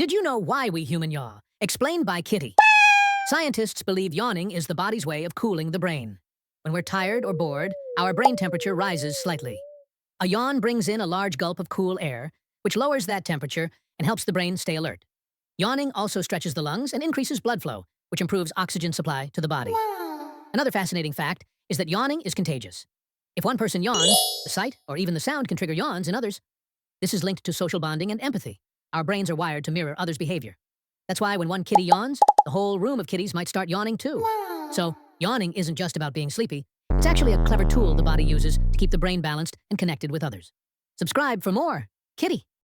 Did you know why we human yaw? Explained by Kitty. Scientists believe yawning is the body's way of cooling the brain. When we're tired or bored, our brain temperature rises slightly. A yawn brings in a large gulp of cool air, which lowers that temperature and helps the brain stay alert. Yawning also stretches the lungs and increases blood flow, which improves oxygen supply to the body. Another fascinating fact is that yawning is contagious. If one person yawns, the sight or even the sound can trigger yawns in others. This is linked to social bonding and empathy. Our brains are wired to mirror others' behavior. That's why when one kitty yawns, the whole room of kitties might start yawning too. So, yawning isn't just about being sleepy. It's actually a clever tool the body uses to keep the brain balanced and connected with others. Subscribe for more. Kitty.